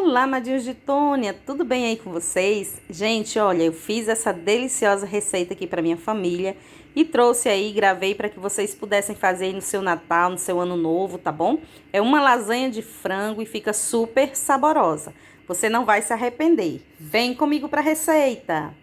Olá, amadinhos de Tônia, tudo bem aí com vocês? Gente, olha, eu fiz essa deliciosa receita aqui para minha família e trouxe aí, gravei para que vocês pudessem fazer aí no seu Natal, no seu Ano Novo, tá bom? É uma lasanha de frango e fica super saborosa. Você não vai se arrepender. Vem comigo para a receita.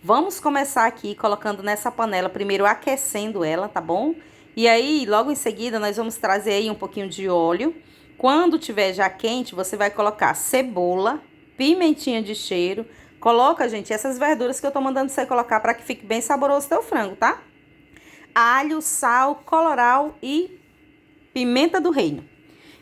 Vamos começar aqui colocando nessa panela, primeiro aquecendo ela, tá bom? E aí, logo em seguida, nós vamos trazer aí um pouquinho de óleo. Quando tiver já quente, você vai colocar cebola, pimentinha de cheiro. Coloca, gente, essas verduras que eu tô mandando você colocar para que fique bem saboroso o teu frango, tá? Alho, sal, colorau e pimenta do reino.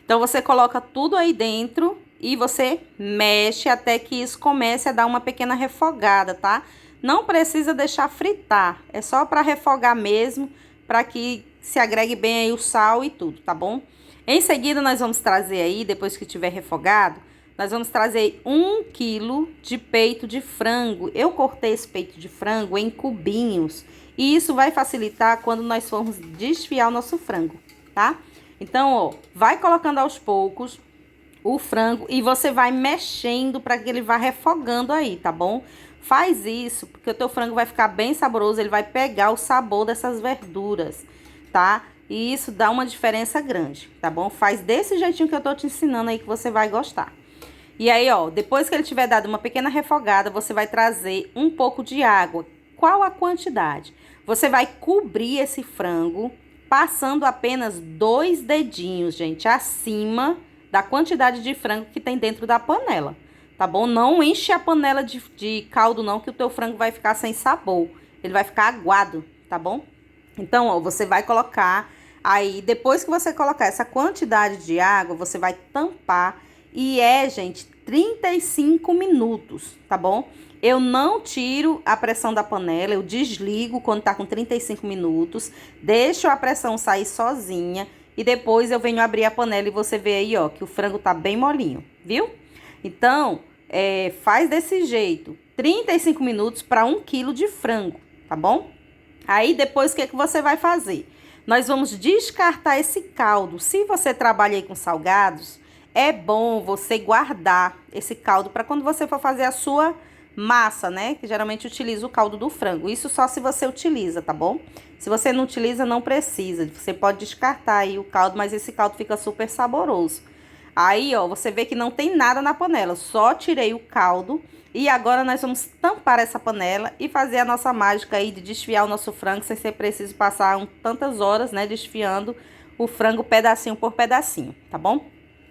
Então, você coloca tudo aí dentro e você mexe até que isso comece a dar uma pequena refogada, tá? Não precisa deixar fritar, é só para refogar mesmo, para que se agregue bem aí o sal e tudo, tá bom? Em seguida, nós vamos trazer aí, depois que tiver refogado, nós vamos trazer 1 quilo de peito de frango. Eu cortei esse peito de frango em cubinhos e isso vai facilitar quando nós formos desfiar o nosso frango, tá? Então, ó, vai colocando aos poucos o frango e você vai mexendo para que ele vá refogando aí, tá bom? Faz isso porque o teu frango vai ficar bem saboroso, ele vai pegar o sabor dessas verduras, tá? E isso dá uma diferença grande, tá bom? Faz desse jeitinho que eu tô te ensinando aí que você vai gostar. E aí, ó, depois que ele tiver dado uma pequena refogada, você vai trazer um pouco de água. Qual a quantidade? Você vai cobrir esse frango passando apenas 2 dedinhos, gente, acima da quantidade de frango que tem dentro da panela, tá bom? Não enche a panela de caldo não, que o teu frango vai ficar sem sabor. Ele vai ficar aguado, tá bom? Então, ó, você vai colocar aí, depois que você colocar essa quantidade de água, você vai tampar e gente, 35 minutos, tá bom? Eu não tiro a pressão da panela, eu desligo quando tá com 35 minutos, deixo a pressão sair sozinha e depois eu venho abrir a panela e você vê aí, ó, que o frango tá bem molinho, viu? Então, faz desse jeito, 35 minutos para 1 quilo de frango, tá bom? Aí, depois, o que você vai fazer? Nós vamos descartar esse caldo. Se você trabalha aí com salgados, é bom você guardar esse caldo para quando você for fazer a sua massa, né? Que geralmente utiliza o caldo do frango. Isso só se você utiliza, tá bom? Se você não utiliza, não precisa. Você pode descartar aí o caldo, mas esse caldo fica super saboroso. Aí, ó, você vê que não tem nada na panela. Só tirei o caldo. E agora nós vamos tampar essa panela e fazer a nossa mágica aí de desfiar o nosso frango sem ser preciso passar tantas horas, né, desfiando o frango pedacinho por pedacinho, tá bom?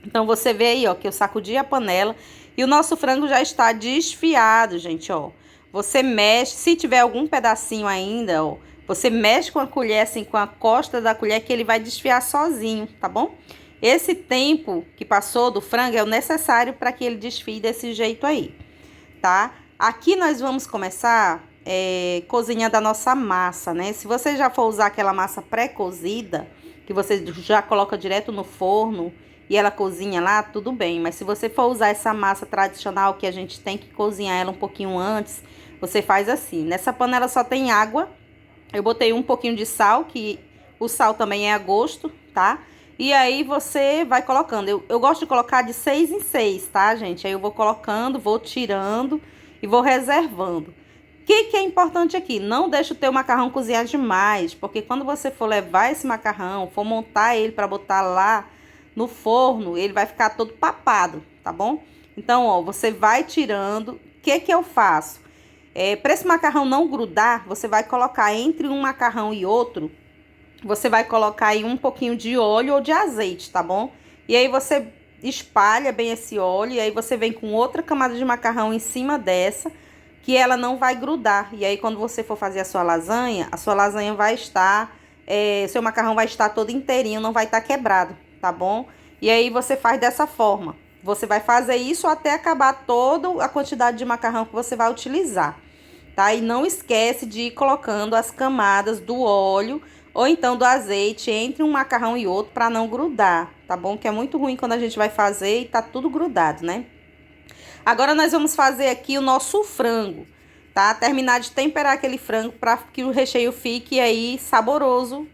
Então, você vê aí, ó, que eu sacudi a panela e o nosso frango já está desfiado, gente, ó. Você mexe, se tiver algum pedacinho ainda, ó, você mexe com a colher, assim, com a costa da colher, que ele vai desfiar sozinho, tá bom? Esse tempo que passou do frango é o necessário para que ele desfie desse jeito aí, tá? Aqui nós vamos começar cozinhando a nossa massa, né? Se você já for usar aquela massa pré-cozida, que você já coloca direto no forno e ela cozinha lá, tudo bem. Mas se você for usar essa massa tradicional, que a gente tem que cozinhar ela um pouquinho antes, você faz assim. Nessa panela só tem água, eu botei um pouquinho de sal, que o sal também é a gosto, tá? E aí você vai colocando. Eu gosto de colocar de 6 em 6, tá, gente? Aí eu vou colocando, vou tirando e vou reservando. O que é importante aqui? Não deixa o teu macarrão cozinhar demais, porque quando você for levar esse macarrão, for montar ele para botar lá no forno, ele vai ficar todo papado, tá bom? Então, ó, você vai tirando. O que eu faço? Para esse macarrão não grudar, você vai colocar entre um macarrão e outro, você vai colocar aí um pouquinho de óleo ou de azeite, tá bom? E aí você espalha bem esse óleo e aí você vem com outra camada de macarrão em cima dessa, que ela não vai grudar. E aí quando você for fazer a sua lasanha vai estar, seu macarrão vai estar todo inteirinho, não vai estar quebrado, tá bom? E aí você faz dessa forma. Você vai fazer isso até acabar toda a quantidade de macarrão que você vai utilizar, tá? E não esquece de ir colocando as camadas do óleo ou então do azeite entre um macarrão e outro para não grudar, tá bom? Que é muito ruim quando a gente vai fazer e tá tudo grudado, né? Agora nós vamos fazer aqui o nosso frango, tá? Terminar de temperar aquele frango para que o recheio fique aí saboroso,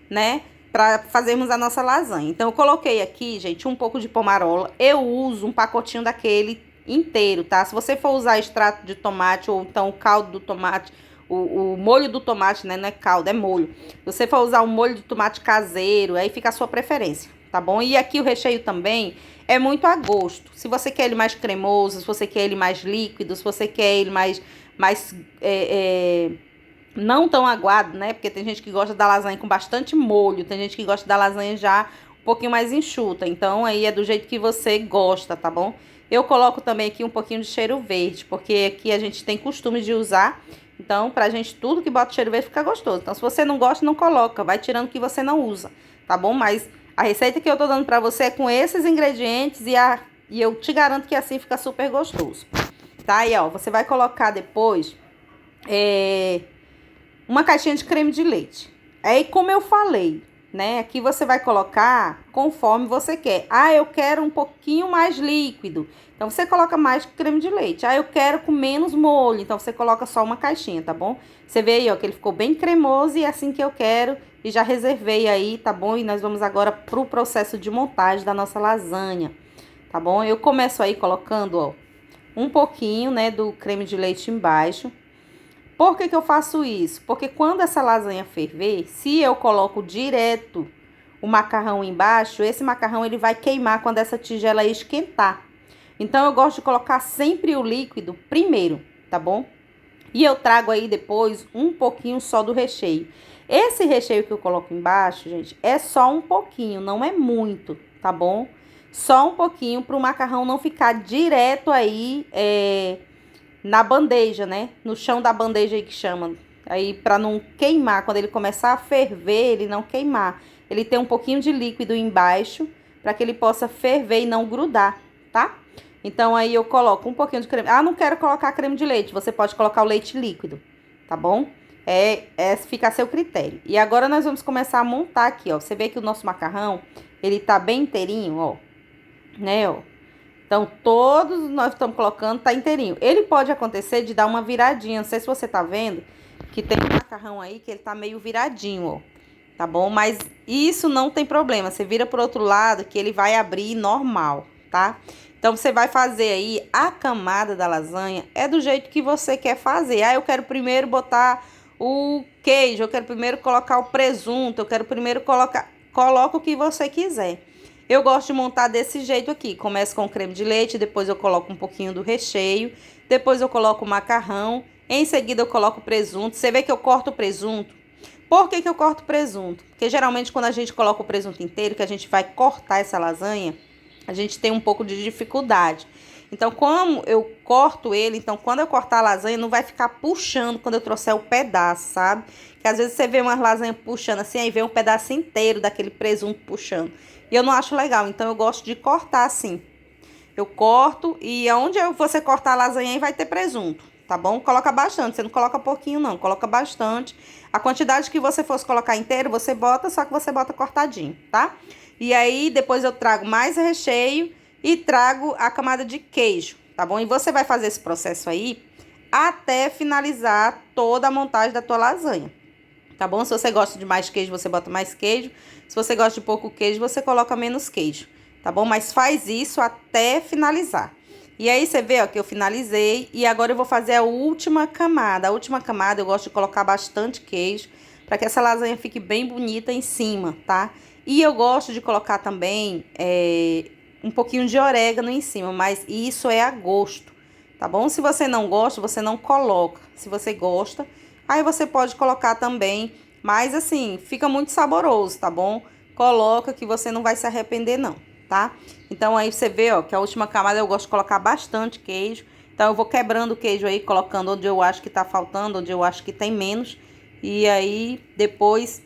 né? para fazermos a nossa lasanha. Então, eu coloquei aqui, gente, um pouco de pomarola. Eu uso um pacotinho daquele inteiro, tá? Se você for usar extrato de tomate ou então o caldo do tomate, o molho do tomate, né? Não é caldo, é molho. Se você for usar um molho de tomate caseiro, aí fica a sua preferência, tá bom? E aqui o recheio também é muito a gosto. Se você quer ele mais cremoso, se você quer ele mais líquido, se você quer ele mais não tão aguado, né? Porque tem gente que gosta da lasanha com bastante molho, tem gente que gosta da lasanha já um pouquinho mais enxuta. Então, aí é do jeito que você gosta, tá bom? Eu coloco também aqui um pouquinho de cheiro verde, porque aqui a gente tem costume de usar. Então, pra gente, tudo que bota cheiro verde fica gostoso. Então, se você não gosta, não coloca. Vai tirando o que você não usa, tá bom? Mas a receita que eu tô dando pra você é com esses ingredientes e eu te garanto que assim fica super gostoso. Tá? Aí, ó, você vai colocar depois uma caixinha de creme de leite. Aí, como eu falei, né? Aqui você vai colocar conforme você quer. Ah, eu quero um pouquinho mais líquido. Então, você coloca mais creme de leite. Ah, eu quero com menos molho. Então, você coloca só uma caixinha, tá bom? Você vê aí, ó, que ele ficou bem cremoso e é assim que eu quero. E já reservei aí, tá bom? E nós vamos agora pro processo de montagem da nossa lasanha, tá bom? Eu começo aí colocando, ó, um pouquinho, né, do creme de leite embaixo. Por que que eu faço isso? Porque quando essa lasanha ferver, se eu coloco direto o macarrão embaixo, esse macarrão ele vai queimar quando essa tigela esquentar. Então, eu gosto de colocar sempre o líquido primeiro, tá bom? E eu trago aí depois um pouquinho só do recheio. Esse recheio que eu coloco embaixo, gente, é só um pouquinho, não é muito, tá bom? Só um pouquinho para o macarrão não ficar direto aí, na bandeja, né? No chão da bandeja aí que chama. Aí para não queimar, quando ele começar a ferver, ele não queimar. Ele tem um pouquinho de líquido embaixo para que ele possa ferver e não grudar, tá? Então aí eu coloco um pouquinho de creme. Ah, não quero colocar creme de leite. Você pode colocar o leite líquido, tá bom? Fica a seu critério. E agora nós vamos começar a montar aqui, ó. Você vê que o nosso macarrão, ele tá bem inteirinho, ó. Né, ó. Então, todos nós estamos colocando, tá inteirinho. Ele pode acontecer de dar uma viradinha. Não sei se você tá vendo, que tem um macarrão aí que ele tá meio viradinho, ó. Tá bom? Mas isso não tem problema. Você vira pro outro lado que ele vai abrir normal, tá? Então, você vai fazer aí a camada da lasanha. É do jeito que você quer fazer. Ah, eu quero primeiro botar o queijo. Eu quero primeiro colocar o presunto. Eu quero primeiro colocar... Coloca o que você quiser. Eu gosto de montar desse jeito aqui. Começo com creme de leite, depois eu coloco um pouquinho do recheio, depois eu coloco o macarrão, em seguida eu coloco o presunto. Você vê que eu corto o presunto. Por que que eu corto o presunto? Porque geralmente quando a gente coloca o presunto inteiro, que a gente vai cortar essa lasanha, a gente tem um pouco de dificuldade. Então, como eu corto ele, então quando eu cortar a lasanha, não vai ficar puxando quando eu trouxer o pedaço, sabe? Que às vezes você vê uma lasanha puxando assim, aí vem um pedaço inteiro daquele presunto puxando. E eu não acho legal, então eu gosto de cortar assim. Eu corto e onde você cortar a lasanha aí vai ter presunto, tá bom? Coloca bastante, você não coloca pouquinho não, coloca bastante. A quantidade que você fosse colocar inteiro, você bota, só que você bota cortadinho, tá? E aí depois eu trago mais recheio e trago a camada de queijo, tá bom? E você vai fazer esse processo aí até finalizar toda a montagem da tua lasanha. Tá bom? Se você gosta de mais queijo, você bota mais queijo. Se você gosta de pouco queijo, você coloca menos queijo, tá bom? Mas faz isso até finalizar. E aí, você vê, ó, que eu finalizei. E agora eu vou fazer a última camada. A última camada eu gosto de colocar bastante queijo, para que essa lasanha fique bem bonita em cima, tá? E eu gosto de colocar também um pouquinho de orégano em cima, mas isso é a gosto, tá bom? Se você não gosta, você não coloca. Se você gosta... Aí você pode colocar também, mas assim, fica muito saboroso, tá bom? Coloca que você não vai se arrepender não, tá? Então aí você vê, ó, que a última camada eu gosto de colocar bastante queijo. Então eu vou quebrando o queijo aí, colocando onde eu acho que tá faltando, onde eu acho que tem menos. E aí depois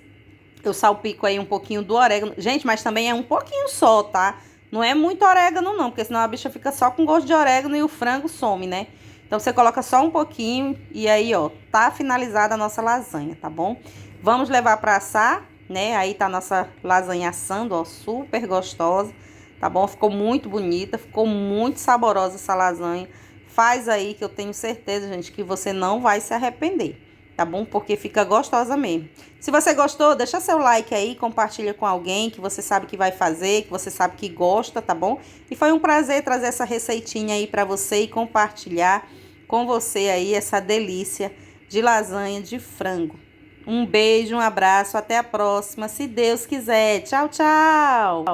eu salpico aí um pouquinho do orégano. Gente, mas também é um pouquinho só, tá? Não é muito orégano não, porque senão a bicha fica só com gosto de orégano e o frango some, né? Então, você coloca só um pouquinho e aí, ó, tá finalizada a nossa lasanha, tá bom? Vamos levar pra assar, né? Aí tá a nossa lasanha assando, ó, super gostosa, tá bom? Ficou muito bonita, ficou muito saborosa essa lasanha. Faz aí que eu tenho certeza, gente, que você não vai se arrepender, tá bom? Porque fica gostosa mesmo. Se você gostou, deixa seu like aí, compartilha com alguém que você sabe que vai fazer, que você sabe que gosta, tá bom? E foi um prazer trazer essa receitinha aí pra você e compartilhar com você aí essa delícia de lasanha de frango. Um beijo, um abraço, até a próxima, se Deus quiser. Tchau, tchau!